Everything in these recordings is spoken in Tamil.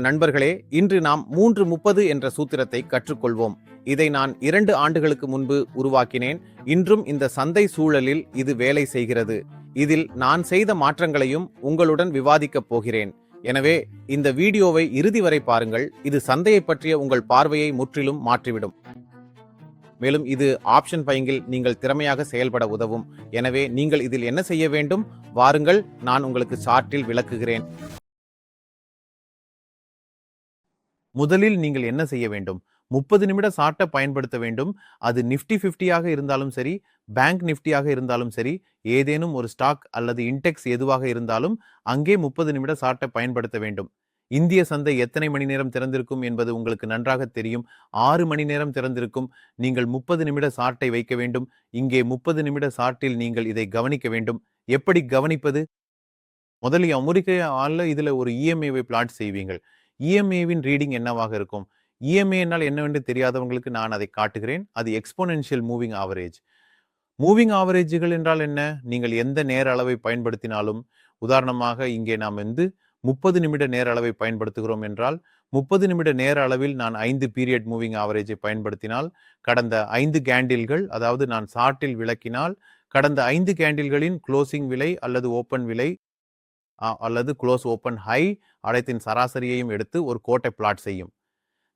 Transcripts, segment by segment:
நண்பர்களே, இன்று நாம் 3:30 என்ற சூத்திரத்தை கற்றுக்கொள்வோம். இதை நான் 2 ஆண்டுகளுக்கு முன்பு உருவாக்கினேன். இன்றும் இந்த சந்தை சூழலில் இது வேலை செய்கிறது. இதில் நான் செய்த மாற்றங்களையும் உங்களுடன் விவாதிக்கப் போகிறேன். எனவே இந்த வீடியோவை இறுதி வரை பாருங்கள். இது சந்தையை பற்றிய உங்கள் பார்வையை முற்றிலும் மாற்றிவிடும். மேலும் இது ஆப்ஷன் பைங்கில் நீங்கள் திறமையாக செயல்பட உதவும். எனவே நீங்கள் இதில் என்ன செய்ய வேண்டும்? வாருங்கள், நான் உங்களுக்கு சார்ட்டில் விளக்குகிறேன். முதலில் நீங்கள் என்ன செய்ய வேண்டும்? 30 நிமிட சார்ட்டை பயன்படுத்த வேண்டும். அது நிஃப்டி 50 இருந்தாலும் சரி, பேங்க் நிஃப்டியாக இருந்தாலும் சரி, ஏதேனும் ஒரு ஸ்டாக் அல்லது இன்டெக்ஸ் எதுவாக இருந்தாலும் அங்கே 30 நிமிட சார்ட்டை பயன்படுத்த வேண்டும். இந்திய சந்தை எத்தனை மணி நேரம் திறந்திருக்கும் என்பது உங்களுக்கு நன்றாக தெரியும். 6 மணி நேரம் திறந்திருக்கும். நீங்கள் 30 நிமிட சார்ட்டை வைக்க வேண்டும். இங்கே 30 நிமிட சார்ட்டில் நீங்கள் இதை கவனிக்க வேண்டும். எப்படி கவனிப்பது? முதலில் அமெரிக்காவில் இதுல ஒரு இஎம்ஏவை பிளாட் செய்வீங்கள். இஎம்ஏவின் ரீடிங் என்னவாக இருக்கும்? இஎம்ஏ என்றால் என்னவென்று தெரியாதவங்களுக்கு நான் அதை காட்டுகிறேன். அது எக்ஸ்போனென்ஷியல் மூவிங் ஆவரேஜ். மூவிங் ஆவரேஜ்கள் என்றால் என்ன? நீங்கள் எந்த நேர அளவை பயன்படுத்தினாலும், உதாரணமாக இங்கே நாம் 30 நிமிட நேர அளவை பயன்படுத்துகிறோம் என்றால், 30 நிமிட நேர அளவில் நான் 5 பீரியட் மூவிங் ஆவரேஜை பயன்படுத்தினால், கடந்த 5 கேண்டில்கள், அதாவது நான் சார்ட்டில் விளக்கினால், கடந்த 5 கேண்டில்களின் க்ளோசிங் விலை அல்லது ஓப்பன் விலை அல்லது க்ளோஸ் ஓப்பன் ஹை அடைத்தின் சராசரியையும் எடுத்து ஒரு கோட்டை பிளாட் செய்யும்.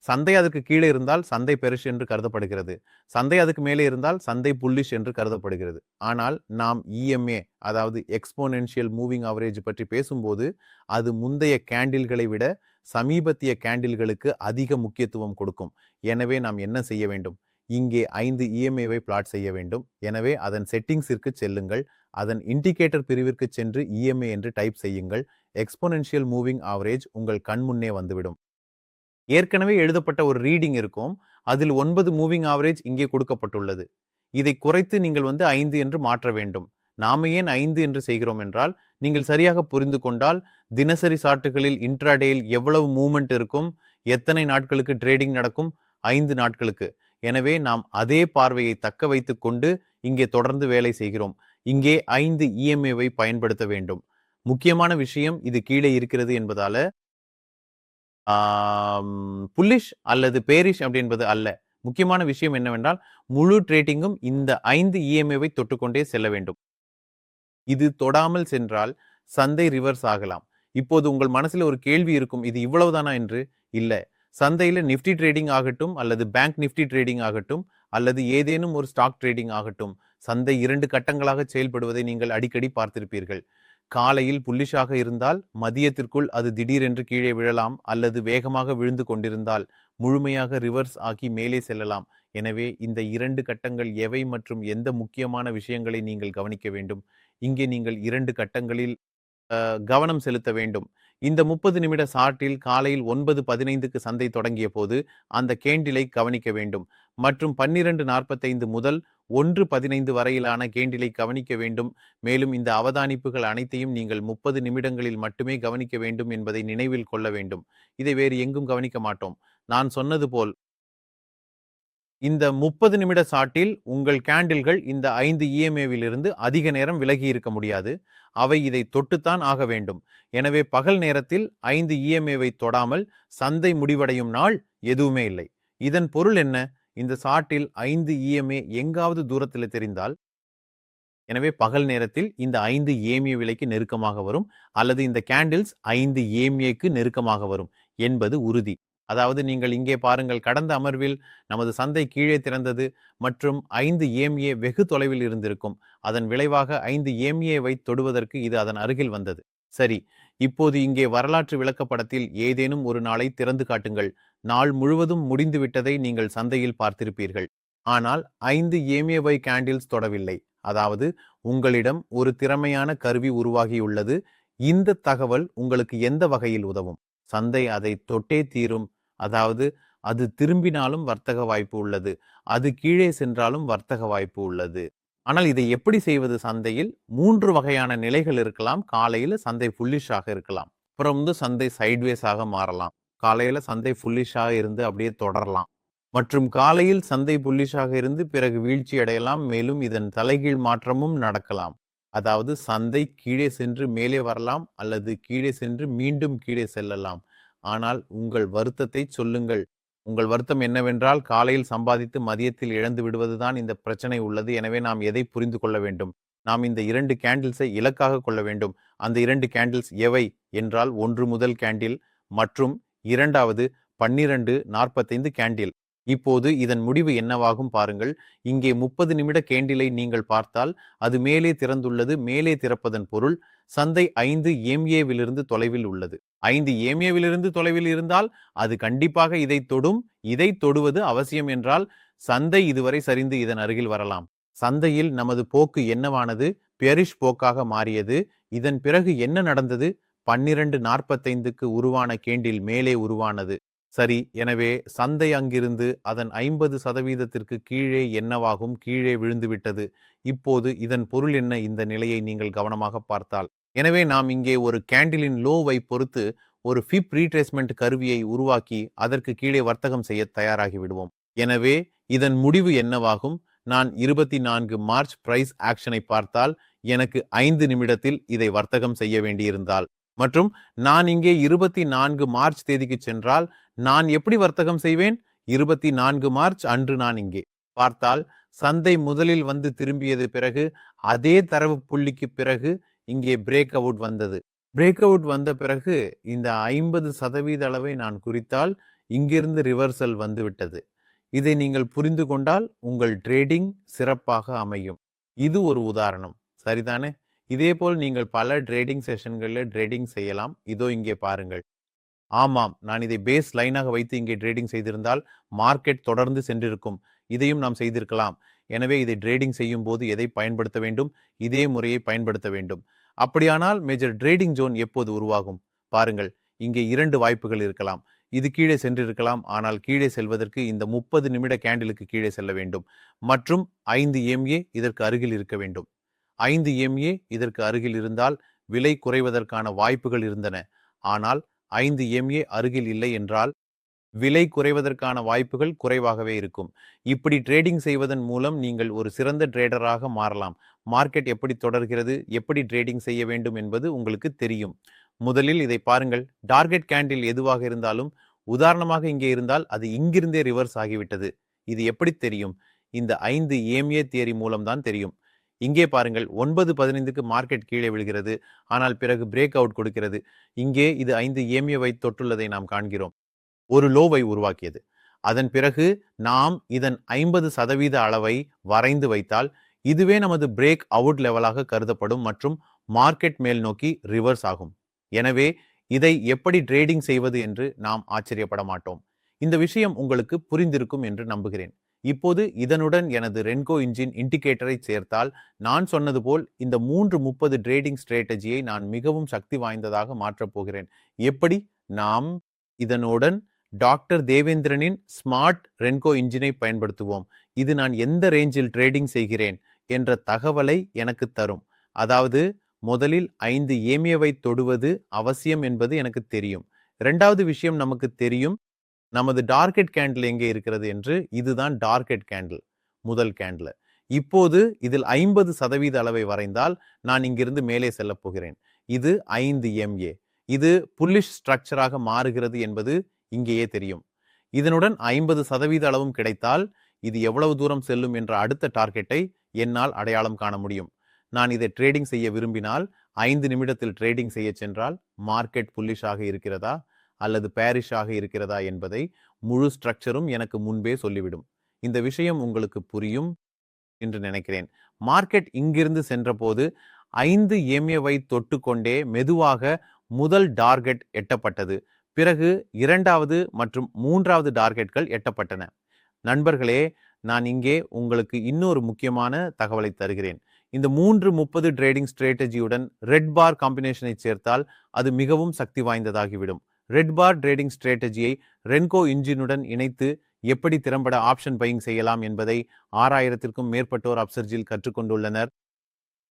சந்தை அதுக்கு கீழே இருந்தால் சந்தை பெரிஷ் என்று கருதப்படுகிறது. சந்தை அதுக்கு மேலே இருந்தால் சந்தை புல்லிஷ் என்று கருதப்படுகிறது. ஆனால் நாம் இஎம்ஏ, அதாவது எக்ஸ்போனென்ஷியல் மூவிங் ஆவரேஜ் பற்றி பேசும்போது அது முந்தைய கேண்டில்களை விட சமீபத்திய கேண்டில்களுக்கு அதிக முக்கியத்துவம் கொடுக்கும். எனவே நாம் என்ன செய்ய வேண்டும்? இங்கே 5 இஎம்ஏவை பிளாட் செய்ய வேண்டும். எனவே அதன் செட்டிங்ஸிற்கு செல்லுங்கள். அதன் இண்டிகேட்டர் பிரிவிற்கு சென்று இஎம்ஏ என்று டைப் செய்யுங்கள். எக்ஸ்போனென்ஷியல் மூவிங் ஆவரேஜ் உங்கள் கண் முன்னே வந்துவிடும். ஏற்கனவே எழுதப்பட்ட ஒரு ரீடிங் இருக்கும். அதில் 9 மூவிங் ஆவரேஜ் இங்கே கொடுக்கப்பட்டுள்ளது. இதை குறைத்து நீங்கள் 5 என்று மாற்ற வேண்டும். நாம ஏன் 5 என்று செய்கிறோம் என்றால், நீங்கள் சரியாக புரிந்து கொண்டால் தினசரி சார்ட்டுகளில் இன்ட்ராடேயில் எவ்வளவு மூவ்மெண்ட் இருக்கும், எத்தனை நாட்களுக்கு ட்ரேடிங் நடக்கும்? 5 நாட்களுக்கு. எனவே நாம் அதே பார்வையை தக்க வைத்துக் கொண்டு இங்கே தொடர்ந்து வேலை செய்கிறோம். இங்கே 5 இஎம்ஏவை பயன்படுத்த வேண்டும். முக்கியமான விஷயம் இது கீழே இருக்கிறது என்பதால புல்லிஷ் அல்லது பேரிஷ் அப்படி என்பது அல்ல. முக்கியமான விஷயம் என்னவென்றால் முழு ட்ரேடிங்கும் இந்த 5 இஎம்ஏவை தொட்டுக்கொண்டே செல்ல வேண்டும். இது தொடாமல் சென்றால் சந்தை ரிவர்ஸ் ஆகலாம். இப்போது உங்கள் மனசுல ஒரு கேள்வி இருக்கும், இது இவ்வளவுதானா என்று. இல்ல, சந்தையில நிஃப்டி ட்ரேடிங் ஆகட்டும் அல்லது பேங்க் நிஃப்டி ட்ரேடிங் ஆகட்டும் அல்லது ஏதேனும் ஒரு ஸ்டாக் ட்ரேடிங் ஆகட்டும், சந்தை 2 கட்டங்களாக செயல்படுவதை நீங்கள் அடிக்கடி பார்த்திருப்பீர்கள். காலையில் புல்லிஷாக இருந்தால் மதியத்திற்குள் அது திடீரென்று கீழே விழலாம், அல்லது வேகமாக விழுந்து கொண்டிருந்தால் முழுமையாக ரிவர்ஸ் ஆகி மேலே செல்லலாம். எனவே இந்த 2 கட்டங்கள் எவை மற்றும் எந்த முக்கியமான விஷயங்களை நீங்கள் கவனிக்க வேண்டும்? இங்கே நீங்கள் 2 கட்டங்களில் கவனம் செலுத்த வேண்டும். இந்த 30 நிமிட சார்ட்டில் காலையில் 9:15க்கு சந்தை தொடங்கிய போது அந்த கேண்டிலை கவனிக்க வேண்டும் மற்றும் 12:45 முதல் 1:15 வரையிலான கேண்டிலை கவனிக்க வேண்டும். மேலும் இந்த அவதானிப்புகள் அனைத்தையும் நீங்கள் 30 நிமிடங்களில் மட்டுமே கவனிக்க வேண்டும் என்பதை நினைவில் கொள்ள வேண்டும். இதை வேறு எங்கும் கவனிக்க மாட்டோம். நான் சொன்னது போல் இந்த 30 நிமிட சார்ட்டில் உங்கள் கேண்டில்கள் இந்த 5 இஎம்ஏவிலிருந்து அதிக நேரம் விலகி இருக்க முடியாது. அவை இதை தொட்டுத்தான் ஆக வேண்டும். எனவே பகல் நேரத்தில் 5 இஎம்ஏவை தொடாமல் சந்தை முடிவடையும் நாள் எதுவுமே இல்லை. இதன் பொருள் என்ன? இந்த சார்ட்டில் 5 இஎம்ஏ எங்காவது தூரத்தில் தெரிந்தால், எனவே பகல் நேரத்தில் இந்த 5 இஎம்ஏ விலைக்கு நெருக்கமாக வரும் அல்லது இந்த கேண்டில்ஸ் 5 இஎம்ஏக்கு நெருக்கமாக வரும் என்பது உறுதி. அதாவது நீங்கள் இங்கே பாருங்கள், கடந்த அமர்வில் நமது சந்தை கீழே திறந்தது மற்றும் 5 இஎம்ஏ வெகு தொலைவில் இருந்திருக்கும். அதன் விளைவாக 5 இஎம்ஏவை தொடுவதற்கு இது அதன் அருகில் வந்தது. சரி, இப்போது இங்கே வரலாற்று விளக்கப்படத்தில் ஏதேனும் ஒரு நாளை திறந்து காட்டுங்கள். நாள் முழுவதும் முடிந்து விட்டதை நீங்கள் சந்தையில் பார்த்திருப்பீர்கள். ஆனால் 5 இஎம்ஏவை கேண்டில்ஸ் தொடவில்லை. அதாவது உங்களிடம் ஒரு திறமையான கருவி உருவாகியுள்ளது. இந்த தகவல் உங்களுக்கு எந்த வகையில் உதவும்? சந்தை அதை தொட்டே தீரும். அதாவது அது திரும்பினாலும் வர்த்தக வாய்ப்பு உள்ளது, அது கீழே சென்றாலும் வர்த்தக வாய்ப்பு உள்ளது. ஆனால் இதை எப்படி செய்வது? சந்தையில் 3 வகையான நிலைகள் இருக்கலாம். காலையில சந்தை புல்லிஷாக இருக்கலாம், அப்புறம் சந்தை சைட்வேஸாக மாறலாம், காலையில சந்தை புல்லிஷாக இருந்து அப்படியே தொடரலாம், மற்றும் காலையில் சந்தை புல்லிஷாக இருந்து பிறகு வீழ்ச்சி அடையலாம். மேலும் இதன் தலைகீழ் மாற்றமும் நடக்கலாம். அதாவது சந்தை கீழே சென்று மேலே வரலாம் அல்லது கீழே சென்று மீண்டும் கீழே செல்லலாம். ஆனால் உங்கள் வருத்தத்தை சொல்லுங்கள். உங்கள் வருத்தம் என்னவென்றால் காலையில் சம்பாதித்து மதியத்தில் இழந்து விடுவதுதான் இந்த பிரச்சனை உள்ளது. எனவே நாம் எதை புரிந்து கொள்ள வேண்டும்? நாம் இந்த 2 கேண்டில்ஸை இலக்காக கொள்ள வேண்டும். அந்த 2 கேண்டில்ஸ் எவை என்றால் 1 முதல் கேண்டில் மற்றும் 2வது 12:45 கேண்டில். இப்போது இதன் முடிவு என்னவாகும் பாருங்கள். இங்கே 30 நிமிட கேண்டிலை நீங்கள் பார்த்தால் அது மேலே திறந்துள்ளது. மேலே திறப்பதன் பொருள் சந்தை 5 EMA-விலிருந்து தொலைவில் உள்ளது. 5 EMA-விலிருந்து தொலைவில் இருந்தால் அது கண்டிப்பாக இதை தொடும். இதை தொடுவது அவசியம் என்றால் சந்தை இதுவரை சரிந்து இதன் அருகில் வரலாம். சந்தையில் நமது போக்கு என்னவானது? பெரிஷ் போக்காக மாறியது. இதன் பிறகு என்ன நடந்தது? 12:45க்கு உருவான கேண்டில் மேலே உருவானது. சரி, எனவே சந்தை அங்கிருந்து அதன் 50%த்திற்கு கீழே என்னவாகும்? கீழே விழுந்துவிட்டது. இப்போது இதன் பொருள் என்ன? இந்த நிலையை நீங்கள் கவனமாக பார்த்தால். எனவே நாம் இங்கே ஒரு கேண்டிலின் லோவை பொறுத்து ஒரு ஃபிப் ரீட்ரேஸ்மெண்ட் கருவியை உருவாக்கி அதற்கு கீழே வர்த்தகம் செய்ய தயாராகி விடுவோம். எனவே இதன் முடிவு என்னவாகும்? நான் 24 மார்ச் பிரைஸ் ஆக்ஷனை பார்த்தால் எனக்கு 5 நிமிடத்தில் இதை வர்த்தகம் செய்ய வேண்டியிருந்தால் மற்றும் நான் இங்கே 24 மார்ச் தேதிக்கு சென்றால் நான் எப்படி வர்த்தகம் செய்வேன்? 24 மார்ச் அன்று நான் இங்கே பார்த்தால் சந்தை முதலில் வந்து திரும்பியது பிறகு அதே தரவு புள்ளிக்கு பிறகு இங்கே பிரேக் அவுட் வந்தது. பிரேக் அவுட் வந்த பிறகு இந்த 50% அளவை நான் குறித்தால் இங்கிருந்து ரிவர்சல் வந்து விட்டது. இதை நீங்கள் புரிந்து கொண்டால் உங்கள் ட்ரேடிங் சிறப்பாக அமையும். இது ஒரு உதாரணம், சரிதானே? இதேபோல் நீங்கள் பல ட்ரேடிங் செஷன்களில் ட்ரேடிங் செய்யலாம். இதோ இங்கே பாருங்கள். ஆமாம், நான் இதை பேஸ் லைனாக வைத்து இங்கே ட்ரேடிங் செய்திருந்தால் மார்க்கெட் தொடர்ந்து சென்றிருக்கும். இதையும் நாம் செய்திருக்கலாம். எனவே இதை ட்ரேடிங் செய்யும் போது எதை பயன்படுத்த வேண்டும்? இதே முறையை பயன்படுத்த வேண்டும். அப்படியானால் மேஜர் ட்ரேடிங் ஜோன் எப்போது உருவாகும்? பாருங்கள், இங்கே 2 வாய்ப்புகள் இருக்கலாம். இது கீழே சென்றிருக்கலாம். ஆனால் கீழே செல்வதற்கு இந்த 30 நிமிட கேண்டிலுக்கு கீழே செல்ல வேண்டும் மற்றும் 5 EMA இதற்கு அருகில் இருக்க வேண்டும். 5 EMA இதற்கு அருகில் இருந்தால் விலை குறைவதற்கான வாய்ப்புகள் இருந்தன. ஆனால் 5 EMA அருகில் இல்லை என்றால் விலை குறைவதற்கான வாய்ப்புகள் குறைவாகவே இருக்கும். இப்படி ட்ரேடிங் செய்வதன் மூலம் நீங்கள் ஒரு சிறந்த ட்ரேடராக மாறலாம். மார்க்கெட் எப்படி தொடர்கிறது, எப்படி ட்ரேடிங் செய்ய வேண்டும் என்பது உங்களுக்கு தெரியும். முதலில் இதை பாருங்கள். டார்கெட் கேண்டில் எதுவாக இருந்தாலும் உதாரணமாக இங்கே இருந்தால் அது இங்கிருந்தே ரிவர்ஸ் ஆகிவிட்டது. இது எப்படி தெரியும்? இந்த 5 EMA தியரி மூலம்தான் தெரியும். இங்கே பாருங்கள், 9:15க்கு மார்க்கெட் கீழே விழுகிறது. ஆனால் பிறகு பிரேக் அவுட் கொடுக்கிறது. இங்கே இது 5 EMA-வை தொட்டுள்ளதை நாம் காண்கிறோம். ஒரு லோவை உருவாக்கியது. அதன் பிறகு நாம் இதன் 50% அளவை வரைந்து வைத்தால் இதுவே நமது பிரேக் அவுட் லெவலாக கருதப்படும் மற்றும் மார்க்கெட் மேல் நோக்கி ரிவர்ஸ் ஆகும். எனவே இதை எப்படி ட்ரேடிங் செய்வது என்று நாம் ஆச்சரியப்பட மாட்டோம். இந்த விஷயம் உங்களுக்கு புரிந்திருக்கும் என்று நம்புகிறேன். இப்போது இதனுடன் எனது ரென்கோ இன்ஜின் இண்டிகேட்டரை சேர்த்தால் நான் சொன்னது போல் இந்த 3:30 ட்ரேடிங் ஸ்ட்ராட்டஜியை நான் மிகவும் சக்தி வாய்ந்ததாக மாற்றப் போகிறேன். எப்படி? நாம் இதனுடன் டாக்டர் தேவேந்திரனின் ஸ்மார்ட் ரென்கோ இன்ஜினை பயன்படுத்துவோம். இது நான் எந்த ரேஞ்சில் ட்ரேடிங் செய்கிறேன் என்ற தகவலை எனக்கு தரும். அதாவது முதலில் 5 EMA-வை தொடுவது அவசியம் என்பது எனக்கு தெரியும். 2வது விஷயம் நமக்கு தெரியும் நமது டார்கெட் கேண்டில் எங்கே இருக்கிறது என்று. இதுதான் டார்கெட் கேண்டில், முதல் கேண்டில். இப்போது இதில் 50% அளவை வரைந்தால் நான் இங்கிருந்து மேலே செல்ல போகிறேன். இது 5 EMA. இது புல்லிஷ் ஸ்ட்ரக்சராக மாறுகிறது என்பது இங்கேயே தெரியும். இதனுடன் 50% அளவும் கிடைத்தால் இது எவ்வளவு தூரம் செல்லும் என்ற அடுத்த டார்கெட்டை என்னால் அடையாளம் காண முடியும். நான் இதை ட்ரேடிங் செய்ய விரும்பினால் 5 நிமிடத்தில் ட்ரேடிங் செய்ய சென்றால் மார்க்கெட் புல்லிஷாக இருக்கிறதா அல்லது பேரிஷாக இருக்கிறதா என்பதை முழு ஸ்ட்ரக்சரும் எனக்கு முன்பே சொல்லிவிடும். இந்த விஷயம் உங்களுக்கு புரியும் என்று நினைக்கிறேன். மார்க்கெட் இங்கிருந்து சென்றபோது 5 EMA-வை தொட்டுக்கொண்டே மெதுவாக முதல் டார்கெட் எட்டப்பட்டது. பிறகு 2வது மற்றும் 3வது டார்கெட்கள் எட்டப்பட்டன. நண்பர்களே, நான் இங்கே உங்களுக்கு இன்னொரு முக்கியமான தகவலை தருகிறேன். இந்த 3:30 ட்ரேடிங் ஸ்ட்ராட்டஜியுடன் ரெட் பார் காம்பினேஷனை சேர்த்தால் அது மிகவும் சக்தி வாய்ந்ததாகிவிடும். ரெட் பார் ட்ரேடிங் ஸ்ட்ராட்டஜியை ரென்கோ இன்ஜினுடன் இணைத்து எப்படி திறம்பட ஆப்ஷன் பையிங் செய்யலாம் என்பதை 6000த்திற்கும் மேற்பட்டோர் அப்சர்ஜில் கற்றுக்கொண்டுள்ளனர்.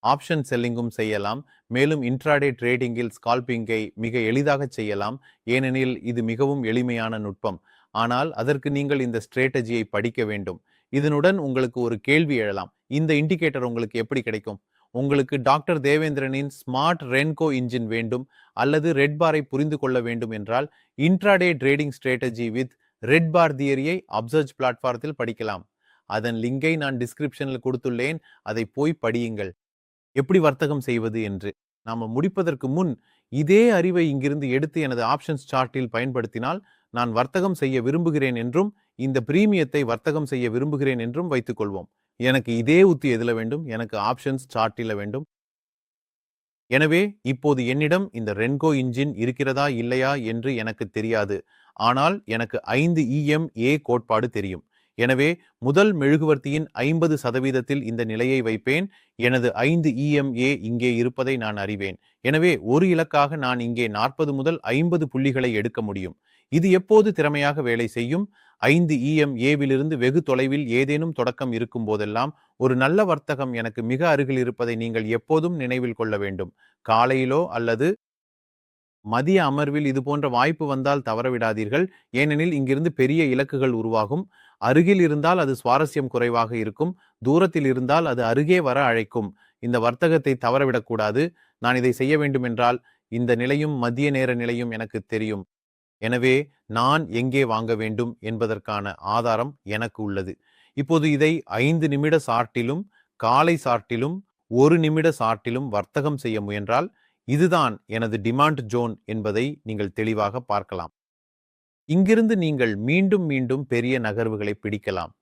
ஆப்ஷன் செல்லிங்கும் செய்யலாம். மேலும் இன்ட்ராடே ட்ரேடிங்கில் ஸ்கால்பிங்கை மிக எளிதாக செய்யலாம். ஏனெனில் இது மிகவும் எளிமையான நுட்பம். ஆனால் அதற்கு நீங்கள் இந்த ஸ்ட்ராட்டஜியை படிக்க வேண்டும். இதனுடன் உங்களுக்கு ஒரு கேள்வி எழலாம். இந்த இண்டிகேட்டர் உங்களுக்கு எப்படி கிடைக்கும்? உங்களுக்கு டாக்டர் தேவேந்திரனின் ஸ்மார்ட் ரென்கோ இன்ஜின் வேண்டும் அல்லது ரெட் பாரை புரிந்து கொள்ள வேண்டும் என்றால் intraday trading strategy with red bar தியரியை அப்சர்ஜ் பிளாட்ஃபாரத்தில் படிக்கலாம். அதன் லிங்கை நான் டிஸ்கிரிப்ஷனில் கொடுத்துள்ளேன். அதை போய் படியுங்கள். எப்படி வர்த்தகம் செய்வது என்று. நாம முடிப்பதற்கு முன் இதே அறிவை இங்கிருந்து எடுத்து எனது ஆப்ஷன்ஸ் சார்ட்டில் பயன்படுத்தினால் நான் வர்த்தகம் செய்ய விரும்புகிறேன் என்றும் இந்த பிரீமியத்தை வர்த்தகம் செய்ய விரும்புகிறேன் என்றும் வைத்துக் கொள்வோம். எனக்கு இதே உத்தி எதுல வேண்டும்? எனக்கு ஆப்ஷன்ஸ் சார்ட்டில வேண்டும். எனவே இப்போது என்னிடம் இந்த ரென்கோ இன்ஜின் இருக்கிறதா இல்லையா என்று எனக்கு தெரியாது. ஆனால் எனக்கு 5 EMA கோட்பாடு தெரியும். எனவே முதல் மெழுகுவர்த்தியின் 50% இந்த நிலையை வைப்பேன். எனது 5 EMA இங்கே இருப்பதை நான் அறிவேன். எனவே ஒரு இலக்காக நான் இங்கே 40 முதல் 50 புள்ளிகளை எடுக்க முடியும். இது எப்போது திறமையாக வேலை செய்யும்? 5 EMAவிலிருந்து வெகு தொலைவில் ஏதேனும் தொடக்கம் இருக்கும் போதெல்லாம் ஒரு நல்ல வர்த்தகம் எனக்கு மிக அருகில் இருப்பதை நீங்கள் எப்போதும் நினைவில் கொள்ள வேண்டும். காலையிலோ அல்லது மதிய அமர்வில் இது போன்ற வாய்ப்பு வந்தால் தவறவிடாதீர்கள். ஏனெனில் இங்கிருந்து பெரிய இலக்குகள் உருவாகும். அருகில் இருந்தால் அது சுவாரஸ்யம் குறைவாக இருக்கும். தூரத்தில் இருந்தால் அது அருகே வர அழைக்கும். இந்த வர்த்தகத்தை தவறவிடக்கூடாது. நான் இதை செய்ய வேண்டும் என்றால் இந்த நிலையும் மதிய நேர நிலையும் எனக்கு தெரியும். எனவே நான் எங்கே வாங்க வேண்டும் என்பதற்கான ஆதாரம் எனக்கு உள்ளது. இப்போது இதை 5 நிமிட சார்ட்டிலும் காலை சார்ட்டிலும் 1 நிமிட சார்ட்டிலும் வர்த்தகம் செய்ய முயன்றால் இதுதான் எனது டிமாண்ட் ஜோன் என்பதை நீங்கள் தெளிவாக பார்க்கலாம். இங்கிருந்து நீங்கள் மீண்டும் மீண்டும் பெரிய நகர்வுகளை பிடிக்கலாம்.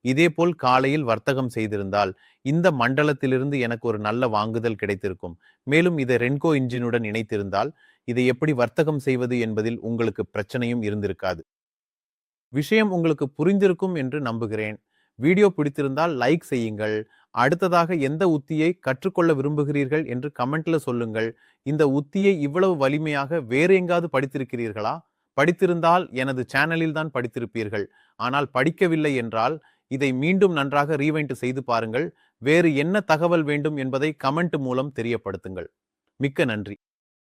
இதேபோல் காலையில் வர்த்தகம் செய்திருந்தால் இந்த மண்டலத்திலிருந்து எனக்கு ஒரு நல்ல வாங்குதல் கிடைத்திருக்கும். மேலும் இதை ரென்கோ இன்ஜினுடன் இணைத்திருந்தால் இதை எப்படி வர்த்தகம் செய்வது என்பதில் உங்களுக்கு பிரச்சனையும் இருந்திருக்காது. விஷயம் உங்களுக்கு புரிந்திருக்கும் என்று நம்புகிறேன். வீடியோ பிடித்திருந்தால் லைக் செய்யுங்கள். அடுத்ததாக எந்த உத்தியை கற்றுக்கொள்ள விரும்புகிறீர்கள் என்று கமெண்ட்ல சொல்லுங்கள். இந்த உத்தியை இவ்வளவு வலிமையாக வேறு எங்காவது படித்திருக்கிறீர்களா? படித்திருந்தால் எனது சேனலில் தான் படித்திருப்பீர்கள். ஆனால் படிக்கவில்லை என்றால் இதை மீண்டும் நன்றாக ரீவைண்ட் செய்து பாருங்கள். வேறு என்ன தகவல் வேண்டும் என்பதை கமெண்ட் மூலம் தெரியப்படுத்துங்கள். மிக்க நன்றி.